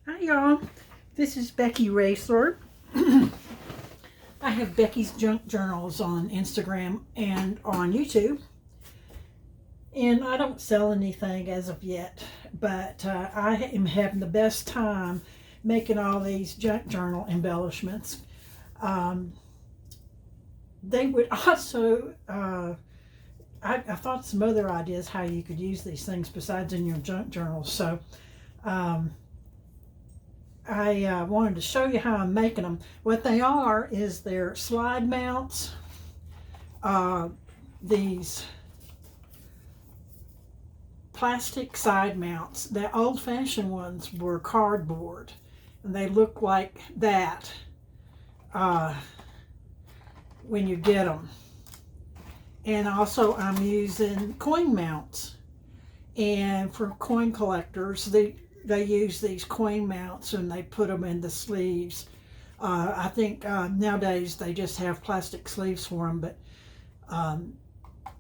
Hi y'all, this is Becky Roesler. I have Becky's Junk Journals on Instagram and on YouTube. And I don't sell anything as of yet, but I am having the best time making all these junk journal embellishments. They would also, I thought some other ideas how you could use these things besides in your junk journals. So I wanted to show you how I'm making them. What they are is they're slide mounts. These plastic side mounts. The old-fashioned ones were cardboard, and they look like that when you get them. And also I'm using coin mounts, and for coin collectors they use these coin mounts and they put them in the sleeves. I think nowadays they just have plastic sleeves for them, but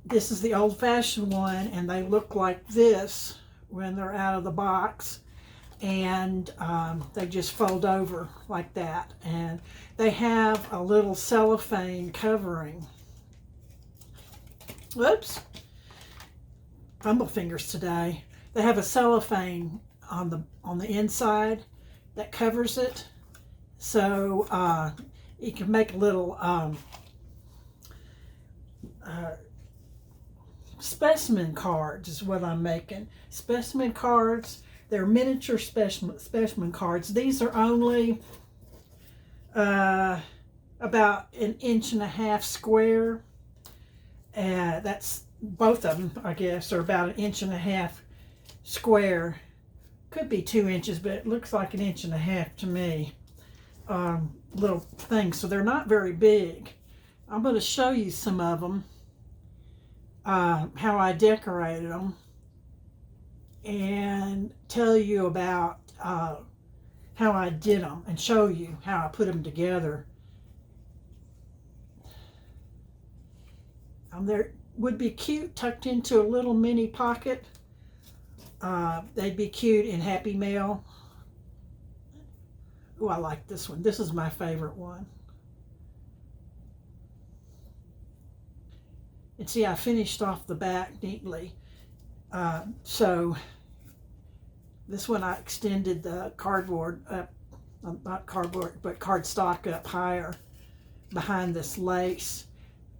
this is the old-fashioned one, and they look like this when they're out of the box, and they just fold over like that, and they have a little cellophane covering. Whoops, fumble fingers today. They have a cellophane on the inside that covers it, so you can make a little specimen cards is what I'm making. Specimen cards, they're miniature specimen cards. These are only about 1.5 inches square. That's both of them, I guess, are about 1.5 inches square. Could be 2 inches, but it looks like 1.5 inches to me. Little things, so they're not very big. I'm going to show you some of them, how I decorated them, and tell you about how I did them, and show you how I put them together. They would be cute tucked into a little mini pocket. They'd be cute in Happy Mail. Oh, I like this one. This is my favorite one. And see, I finished off the back neatly. So this one I extended the cardboard up, not cardboard, but cardstock up higher behind this lace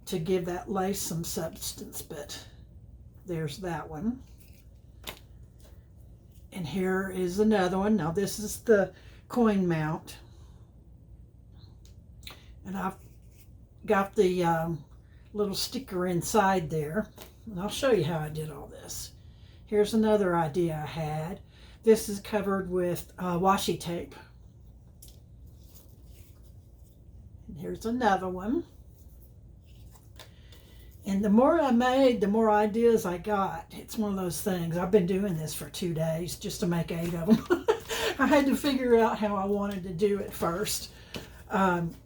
to give that lace some substance, but there's that one. And here is another one. Now this is the coin mount, and I've got the little sticker inside there, and I'll show you how I did all this. Here's another idea I had. This is covered with washi tape. And here's another one. And the more I made, the more ideas I got. It's one of those things. I've been doing this for 2 days just to make 8 of them. I had to figure out how I wanted to do it first.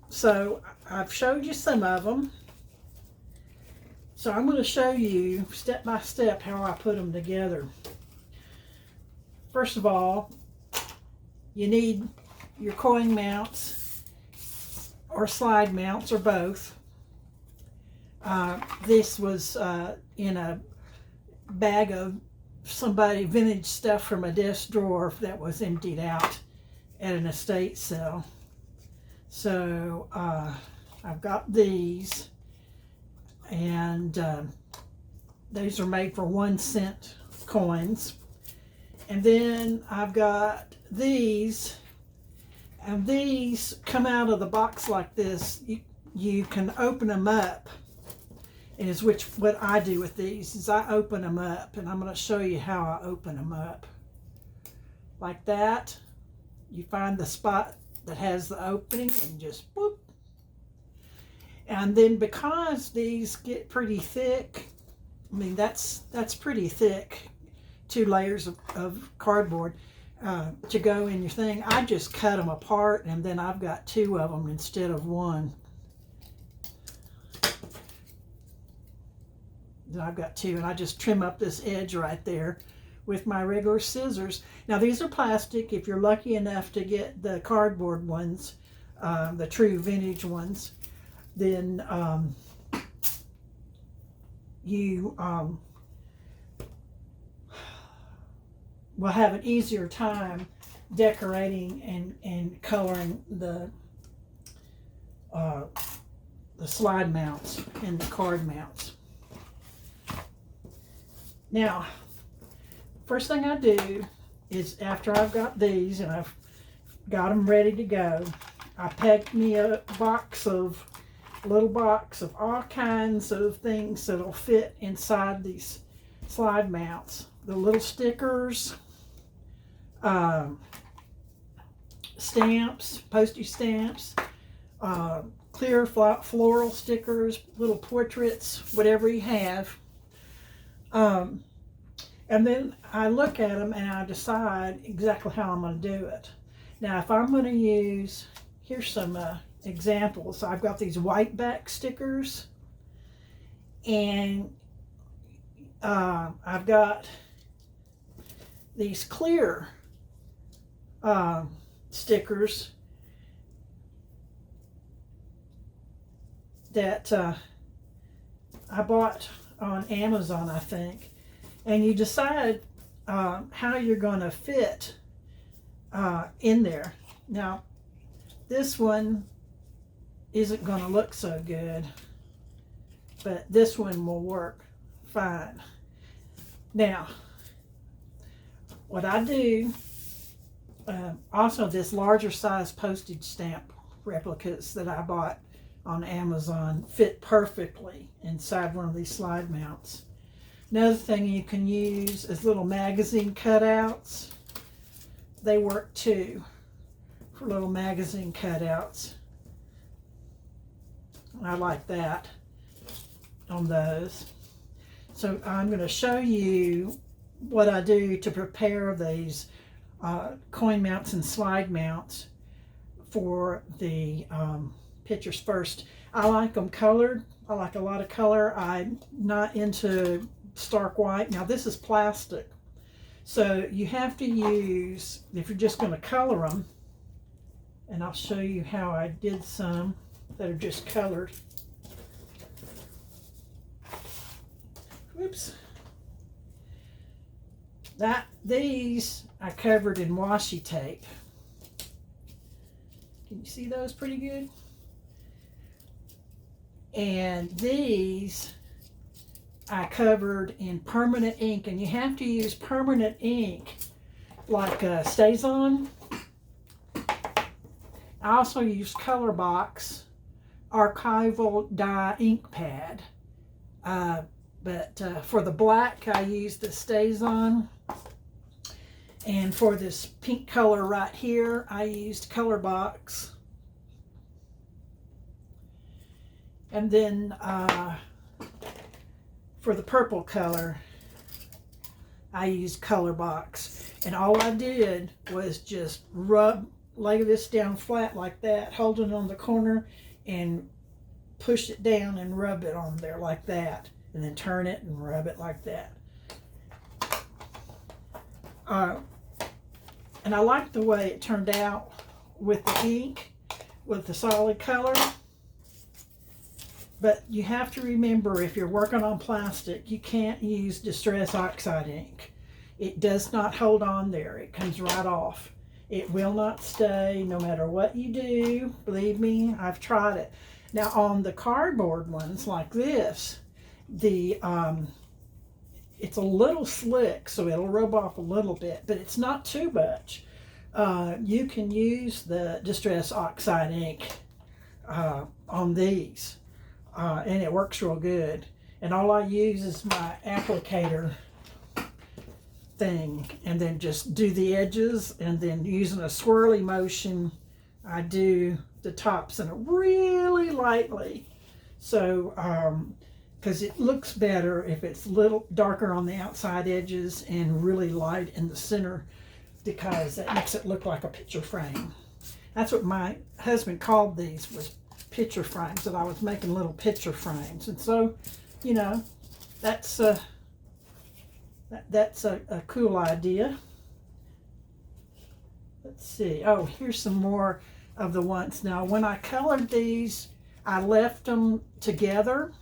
So I've showed you some of them. So I'm going to show you step by step how I put them together. First of all, you need your coin mounts or slide mounts or both. This was in a bag of vintage stuff from a desk drawer that was emptied out at an estate sale. So I've got these, and these are made for 1-cent coins. And then I've got these, and these come out of the box like this. You can open them up. Is what I do with these is I open them up, and I'm going to show you how I open them up. Like that. You find the spot that has the opening and just whoop. And then because these get pretty thick, I mean that's pretty thick, 2 layers of cardboard to go in your thing. I just cut them apart, and then I've got 2 of them instead of 1. I've got 2, and I just trim up this edge right there with my regular scissors. Now these are plastic. If you're lucky enough to get the cardboard ones, the true vintage ones, then you will have an easier time decorating and coloring the slide mounts and the card mounts. Now, first thing I do is, after I've got these and I've got them ready to go, I pack me a little box of all kinds of things that'll fit inside these slide mounts. The little stickers, stamps, postage stamps, clear floral stickers, little portraits, whatever you have. And then I look at them and I decide exactly how I'm going to do it. Now, if I'm going to use, here's some examples. I've got these white back stickers, and I've got these clear stickers that I bought on Amazon, I think. And you decide how you're going to fit in there. Now, this one isn't going to look so good, but this one will work fine. Now, what I do, also this larger size postage stamp replicas that I bought on Amazon fit perfectly inside one of these slide mounts. Another thing you can use is little magazine cutouts. They work too, for little magazine cutouts. I like that on those. So I'm going to show you what I do to prepare these coin mounts and slide mounts for the pictures first. I like them colored. I like a lot of color. I'm not into stark white. Now this is plastic, so you have to use, if you're just going to color them, and I'll show you how I did some that are just colored. Whoops. These I covered in washi tape. Can you see those pretty good? And these I covered in permanent ink, and you have to use permanent ink like Stays On. I also use Color Box archival dye ink pad, but for the black I used the Stays On, and for this pink color right here I used Color Box. And then for the purple color, I used Color Box. And all I did was just lay this down flat like that, hold it on the corner, and push it down and rub it on there like that. And then turn it and rub it like that. And I like the way it turned out with the ink, with the solid color. But you have to remember, if you're working on plastic, you can't use Distress Oxide ink. It does not hold on there. It comes right off. It will not stay no matter what you do. Believe me, I've tried it. Now on the cardboard ones like this, it's a little slick, so it'll rub off a little bit, but it's not too much. You can use the Distress Oxide ink on these. And it works real good. And all I use is my applicator thing, and then just do the edges, and then using a swirly motion I do the tops, and really lightly, so because it looks better if it's a little darker on the outside edges and really light in the center, because that makes it look like a picture frame. That's what my husband called these, was picture frames, that I was making little picture frames. And so, you know, that's That's a cool idea. Let's see. Oh, here's some more of the ones. Now, when I colored these, I left them together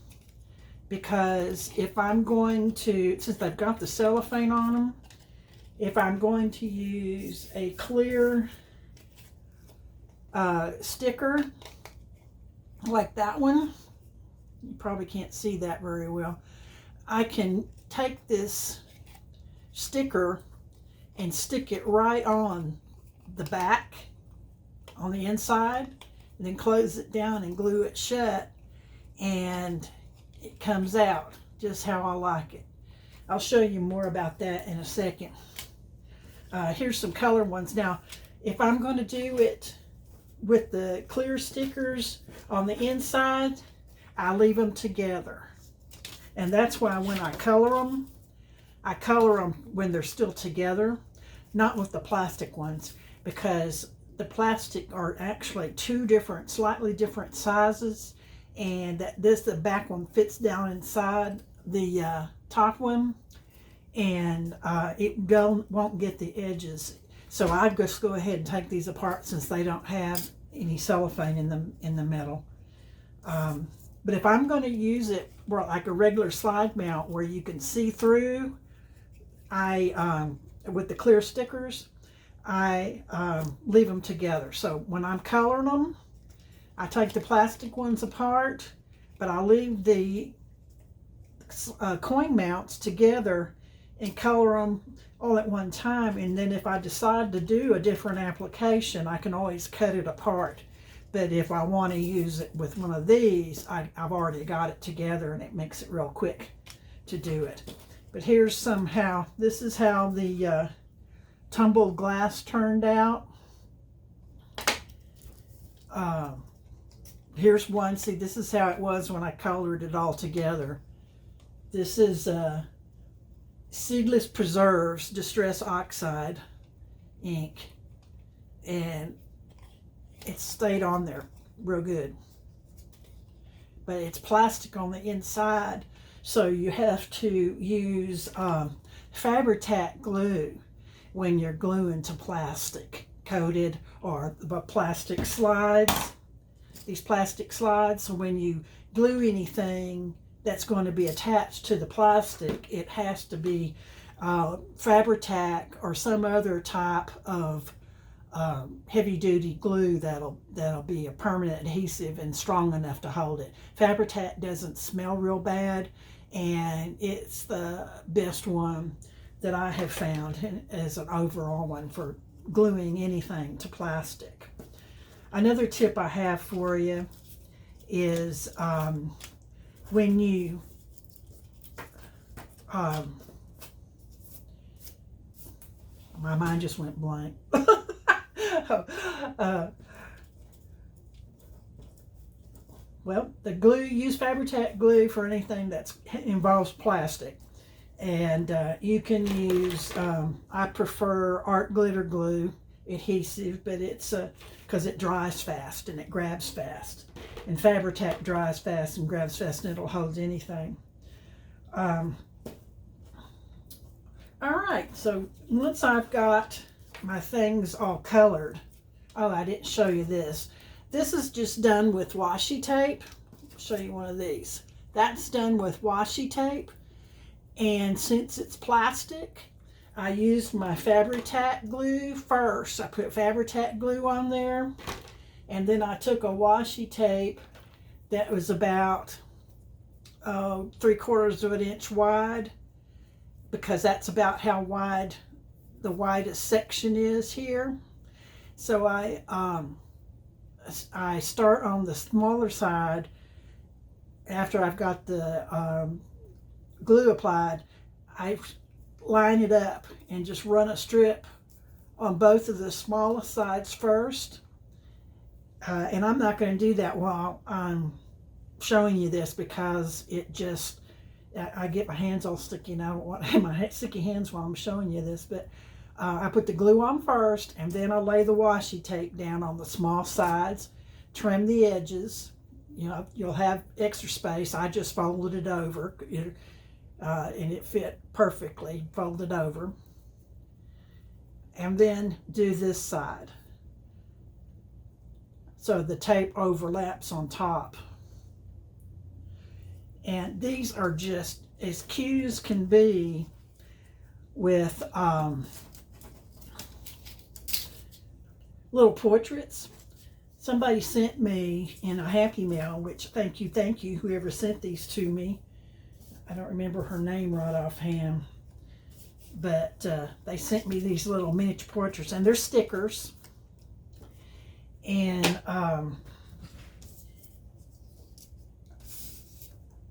because if I'm going to, since they've got the cellophane on them, if I'm going to use a clear sticker like that one, you probably can't see that very well, I can take this sticker and stick it right on the back on the inside, and then close it down and glue it shut, and it comes out just how I like it. I'll show you more about that in a second. Here's some color ones. Now, if I'm going to do it with the clear stickers on the inside, I leave them together. And that's why when I color them when they're still together, not with the plastic ones, because the plastic are actually two different, slightly different sizes, and the back one fits down inside the top one, and it won't get the edges. So I just go ahead and take these apart since they don't have any cellophane in the metal. But if I'm going to use it like a regular slide mount where you can see through, with the clear stickers, I leave them together. So when I'm coloring them, I take the plastic ones apart, but I leave the coin mounts together and color them all at one time. And then if I decide to do a different application, I can always cut it apart. But if I want to use it with one of these, I've already got it together, and it makes it real quick to do it. But here's this is how the tumbled glass turned out. Here's one. See, this is how it was when I colored it all together. This is Seedless Preserves Distress Oxide ink, and it stayed on there real good. But it's plastic on the inside, so you have to use Fabri-Tac glue when you're gluing to plastic coated or the plastic slides. These plastic slides, so when you glue anything that's going to be attached to the plastic, it has to be Fabri-Tac or some other type of heavy-duty glue that'll be a permanent adhesive and strong enough to hold it. Fabri-Tac doesn't smell real bad, and it's the best one that I have found as an overall one for gluing anything to plastic. Another tip I have for you is when you my mind just went blank. Well, the glue, use Fabri-Tac glue for anything that involves plastic. And you can use, I prefer art glitter glue adhesive, but it's because it dries fast and it grabs fast. And Fabri-Tac dries fast and grabs fast, and it'll hold anything. All right, so once I've got my things all colored, oh, I didn't show you this. This is just done with washi tape. I'll show you one of these. That's done with washi tape. And since it's plastic, I used my Fabri-Tac glue first. I put Fabri-Tac glue on there, and then I took a washi tape that was about 3/4 of an inch wide, because that's about how wide the widest section is here. So I start on the smaller side after I've got the glue applied. I line it up and just run a strip on both of the smallest sides first. And I'm not going to do that while I'm showing you this, because it just, I get my hands all sticky, and I don't want to have my sticky hands while I'm showing you this. But I put the glue on first, and then I lay the washi tape down on the small sides, trim the edges. You know, you'll have extra space. I just folded it over. and it fit perfectly, folded over. And then do this side, so the tape overlaps on top. And these are just as cute as can be with little portraits. Somebody sent me in a Happy Mail, which thank you, whoever sent these to me. I don't remember her name right offhand, but they sent me these little miniature portraits, and they're stickers. And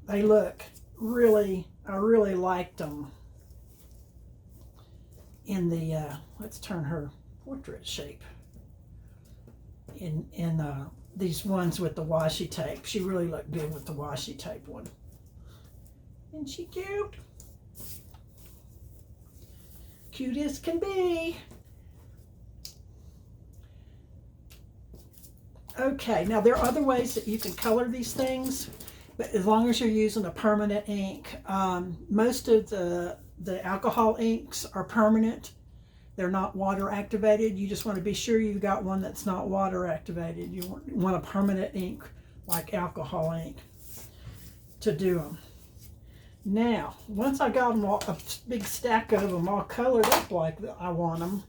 they look really, I really liked them in the, let's turn her portrait shape. In these ones with the washi tape. She really looked good with the washi tape one. Isn't she cute? Cute as can be. Okay, now there are other ways that you can color these things, but as long as you're using a permanent ink. Most of the alcohol inks are permanent. They're not water activated. You just want to be sure you've got one that's not water activated. You want a permanent ink like alcohol ink to do them. Now, once I got them all, a big stack of them all colored up like I want them,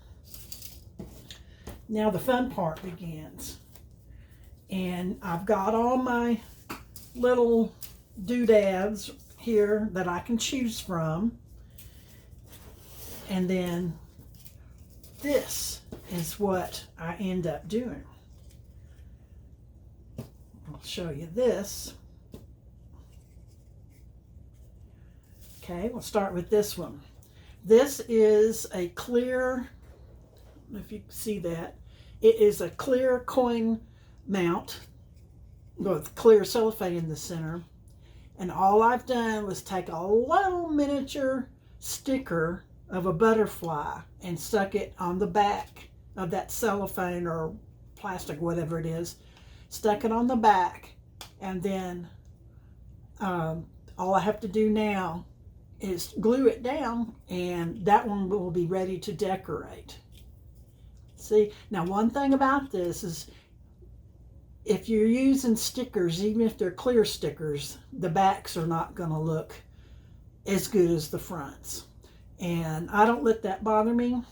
now the fun part begins. And I've got all my little doodads here that I can choose from. And then this is what I end up doing. I'll show you this. Okay, we'll start with this one. This is a clear, I don't know if you can see that. It is a clear coin mount with clear cellophane in the center. And all I've done was take a little miniature sticker of a butterfly and stuck it on the back of that cellophane or plastic, whatever it is. Stuck it on the back, and then all I have to do now is glue it down, and that one will be ready to decorate. See, now one thing about this is if you're using stickers, even if they're clear stickers, the backs are not going to look as good as the fronts. And I don't let that bother me.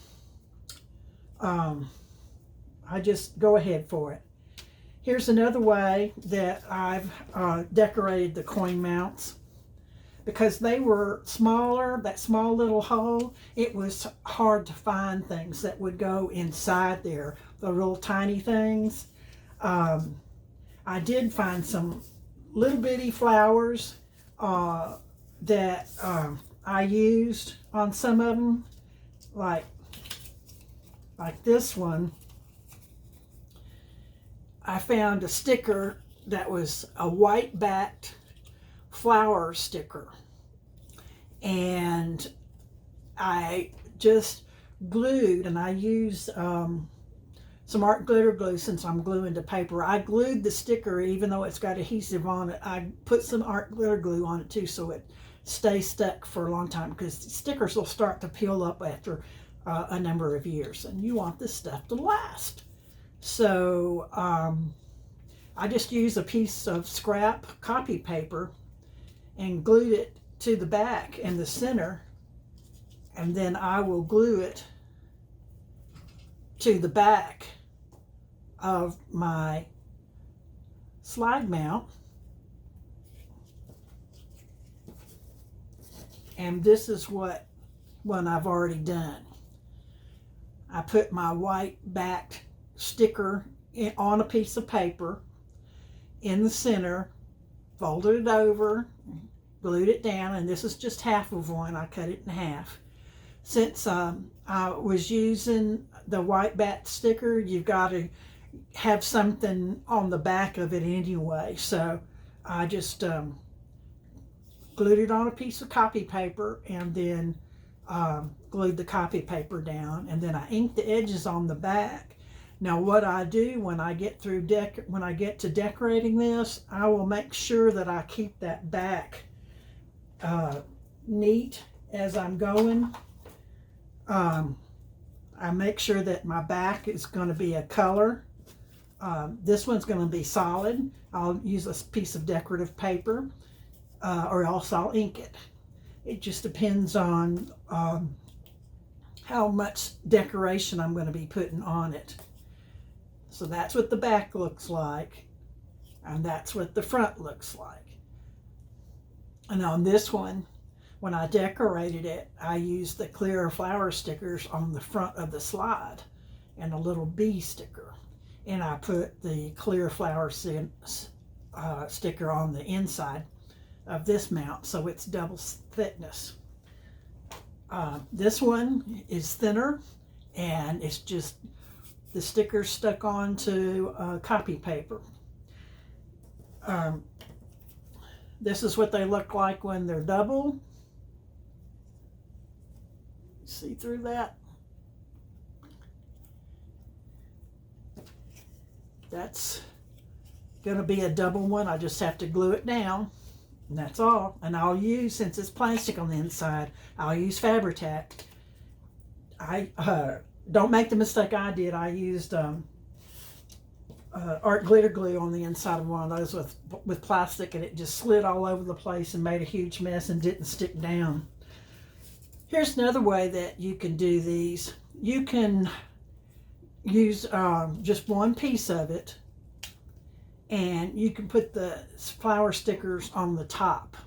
I just go ahead for it. Here's another way that I've decorated the coin mounts. Because they were smaller, that small little hole, it was hard to find things that would go inside there, the real tiny things. I did find some little bitty flowers that I used on some of them, like this one. I found a sticker that was a white backed flower sticker, and I just glued, and I used some art glitter glue since I'm gluing to paper. I glued the sticker even though it's got adhesive on it. I put some art glitter glue on it too so it stays stuck for a long time, because stickers will start to peel up after a number of years, and you want this stuff to last. So I just used a piece of scrap copy paper and glued it to the back and the center, and then I will glue it to the back of my slide mount. And this is what one I've already done. I put my white backed sticker on a piece of paper in the center, folded it over, glued it down, and this is just half of one. I cut it in half. Since I was using the white back sticker, you've got to have something on the back of it anyway. So I just glued it on a piece of copy paper, and then glued the copy paper down, and then I inked the edges on the back. Now what I do when I get through when I get to decorating this, I will make sure that I keep that back neat as I'm going. I make sure that my back is going to be a color. This one's going to be solid. I'll use a piece of decorative paper, or else I'll ink it. It just depends on how much decoration I'm going to be putting on it. So that's what the back looks like, and that's what the front looks like. And on this one, when I decorated it, I used the clear flower stickers on the front of the slide and a little bee sticker. And I put the clear flower sticker on the inside of this mount, so it's double thickness. This one is thinner, and it's just the stickers stuck onto copy paper. This is what they look like when they're double. See through that? That's gonna be a double one. I just have to glue it down, and that's all. And I'll use, since it's plastic on the inside, I'll use Fabri-Tac. I don't make the mistake I did. I used art glitter glue on the inside of one of those with plastic, and it just slid all over the place and made a huge mess and didn't stick down. Here's another way that you can do these. You can use just one piece of it, and you can put the flower stickers on the top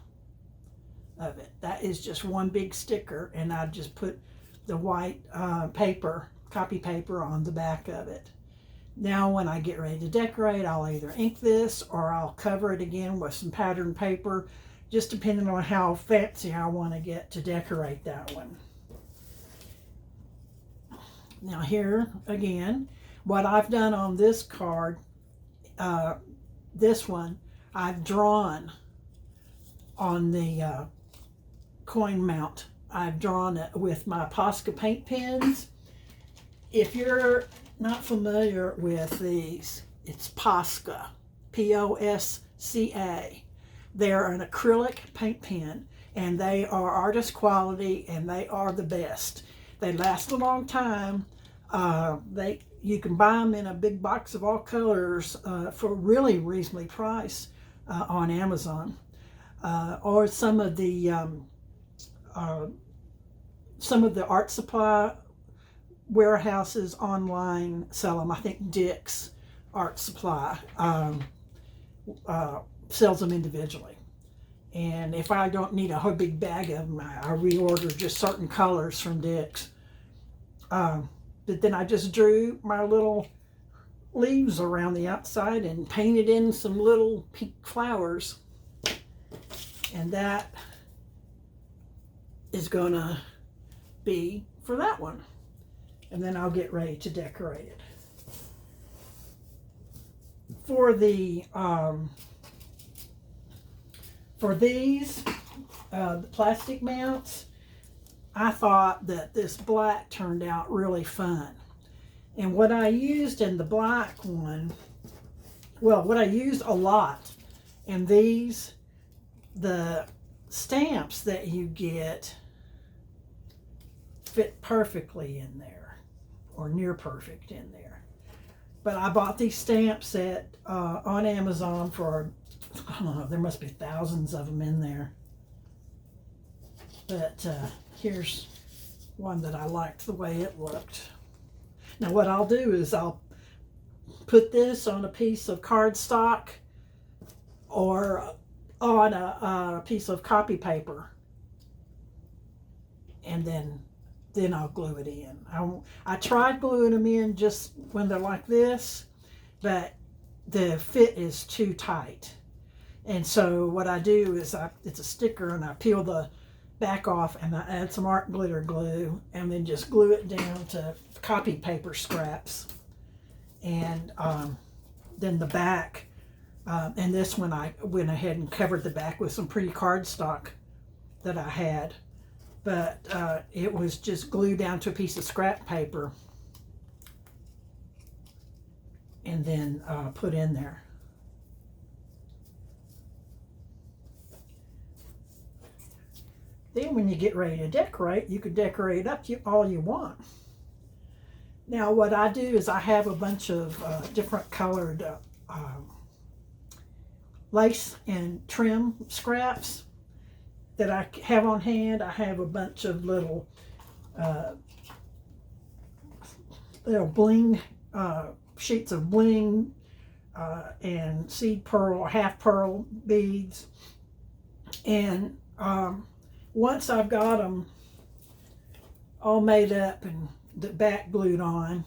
of it. That is just one big sticker, and I just put the white paper, copy paper, on the back of it. Now when I get ready to decorate, I'll either ink this or I'll cover it again with some patterned paper, just depending on how fancy I want to get to decorate that one. Now here again, what I've done on this card, this one, I've drawn on the coin mount. I've drawn it with my Posca paint pens. If you're not familiar with these, it's Posca, P-O-S-C-A. They're an acrylic paint pen, and they are artist quality, and they are the best. They last a long time. You can buy them in a big box of all colors for really reasonably priced on Amazon, or some of the art supply warehouses online sell them. I think Dick's Art Supply sells them individually. And if I don't need a whole big bag of them, I reorder just certain colors from Dick's. But then I just drew my little leaves around the outside and painted in some little pink flowers. And that is gonna be for that one. And then I'll get ready to decorate it. For the for these the plastic mounts, I thought that this black turned out really fun. And what I used in the black one, well, what I used a lot in these, the stamps that you get fit perfectly in there, or near perfect in there. But I bought these stamps on Amazon for, I don't know, there must be thousands of them in there. But here's one that I liked the way it looked. Now what I'll do is I'll put this on a piece of cardstock or on a piece of copy paper, and then I'll glue it in. I tried gluing them in just when they're like this, but the fit is too tight. And so what I do is it's a sticker, and I peel the back off, and I add some art glitter glue, and then just glue it down to copy paper scraps. And then the back, and this one I went ahead and covered the back with some pretty cardstock that I had. But it was just glued down to a piece of scrap paper and then put in there. Then when you get ready to decorate, you can decorate up all you want. Now what I do is I have a bunch of different colored lace and trim scraps that I have on hand. I have a bunch of little bling sheets of bling and seed pearl, half pearl beads. And once I've got them all made up and the back glued on,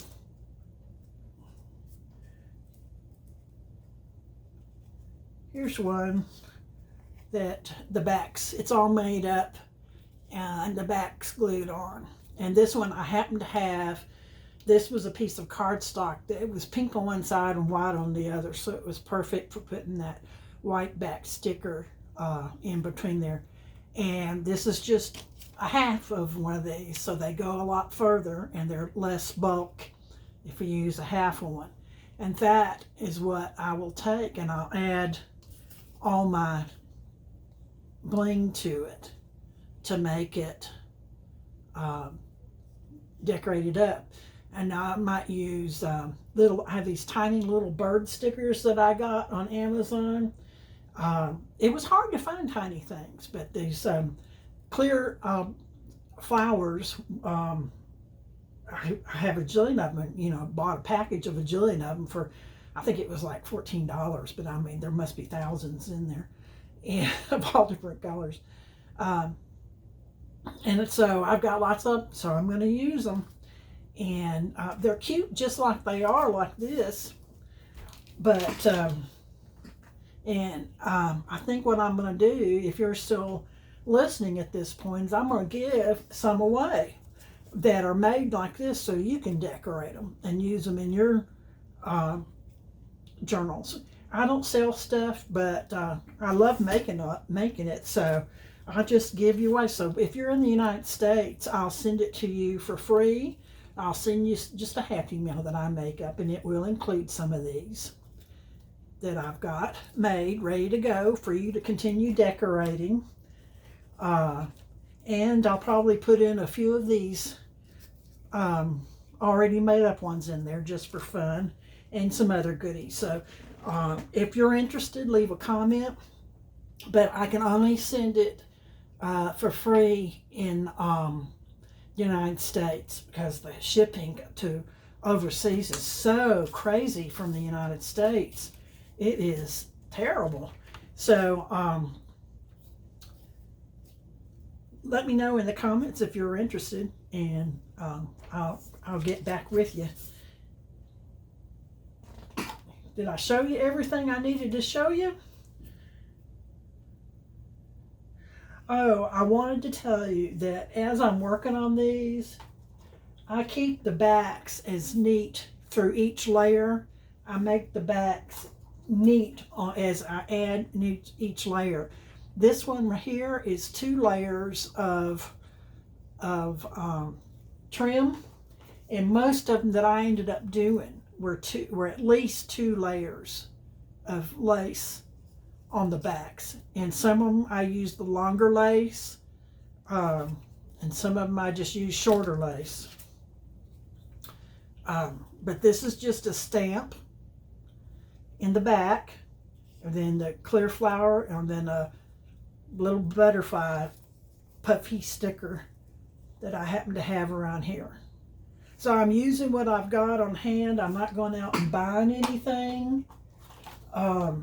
here's one that it's all made up and the back's glued on. And this one I happen to have, this was a piece of cardstock that it was pink on one side and white on the other, so it was perfect for putting that white back sticker in between there. And this is just a half of one of these, so they go a lot further and they're less bulk if you use a half one. And that is what I will take, and I'll add all my bling to it to make it decorated up. And I might use I have these tiny little bird stickers that I got on Amazon. It was hard to find tiny things, but these clear flowers, I have a jillion of them, you know, bought a package of a jillion of them for, I think it was like $14, but I mean, there must be thousands in there, and of all different colors. And so I've got lots of them, so I'm going to use them. And they're cute just like they are like this. But, I think what I'm going to do, if you're still listening at this point, is I'm going to give some away that are made like this so you can decorate them and use them in your journals. I don't sell stuff, but I love making it, so I'll just give you away. So if you're in the United States, I'll send it to you for free. I'll send you just a Happy Meal that I make up, and it will include some of these that I've got made, ready to go for you to continue decorating. And I'll probably put in a few of these already made up ones in there just for fun, and some other goodies. So if you're interested, leave a comment, but I can only send it for free in United States, because the shipping to overseas is so crazy from the United States. It is terrible. So let me know in the comments if you're interested, and I'll get back with you. Did I show you everything I needed to show you? Oh, I wanted to tell you that as I'm working on these, I keep the backs as neat through each layer. I make the backs neat as I add each layer. This one right here is 2 layers of trim, and most of them that I ended up doing were at least 2 layers of lace on the backs, and some of them I used the longer lace, and some of them I just used shorter lace. But this is just a stamp in the back, and then the clear flower, and then a little butterfly puffy sticker that I happen to have around here. So I'm using what I've got on hand. I'm not going out and buying anything. I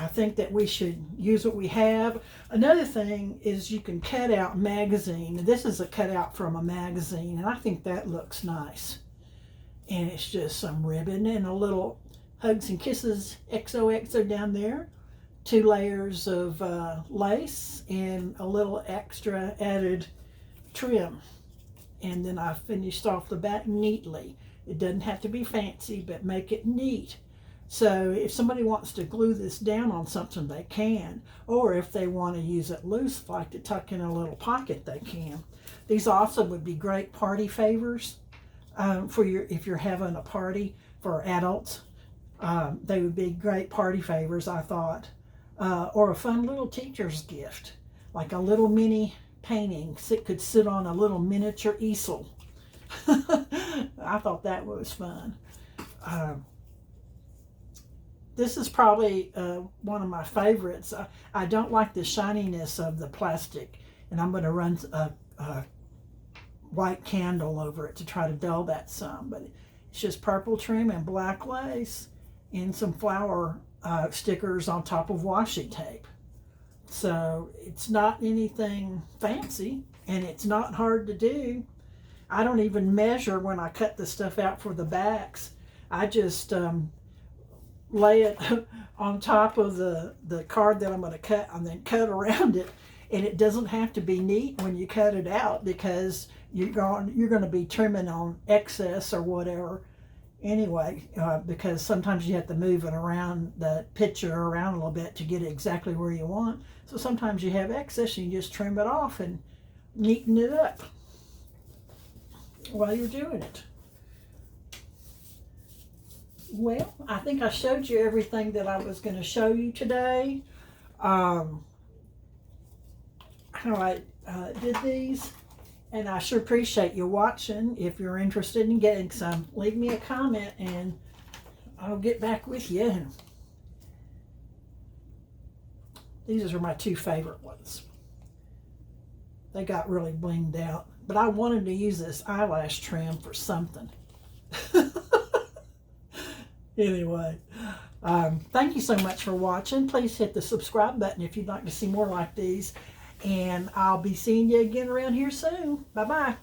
think that we should use what we have. Another thing is you can cut out magazine. This is a cutout from a magazine, and I think that looks nice. And it's just some ribbon and a little Hugs and Kisses XOXO down there. 2 layers of lace and a little extra added trim. And then I finished off the back neatly. It doesn't have to be fancy, but make it neat. So if somebody wants to glue this down on something, they can. Or if they want to use it loose, like to tuck in a little pocket, they can. These also would be great party favors if you're having a party for adults. They would be great party favors, I thought. or a fun little teacher's gift, like a little mini painting that could sit on a little miniature easel. I thought that was fun. This is probably one of my favorites. I don't like the shininess of the plastic, and I'm going to run a white candle over it to try to dull that some, but it's just purple trim and black lace and some flower stickers on top of washi tape. So it's not anything fancy, and it's not hard to do. I don't even measure when I cut the stuff out for the backs. I just lay it on top of the card that I'm going to cut, and then cut around it. And it doesn't have to be neat when you cut it out, because you're going to be trimming on excess or whatever anyway, because sometimes you have to move it around, the picture around a little bit to get it exactly where you want. So sometimes you have excess and you just trim it off and neaten it up while you're doing it. Well, I think I showed you everything that I was going to show you today. How I did these, and I sure appreciate you watching. If you're interested in getting some, leave me a comment and I'll get back with you. These are my two favorite ones. They got really blinged out, but I wanted to use this eyelash trim for something. Anyway, thank you so much for watching. Please hit the subscribe button if you'd like to see more like these. And I'll be seeing you again around here soon. Bye-bye.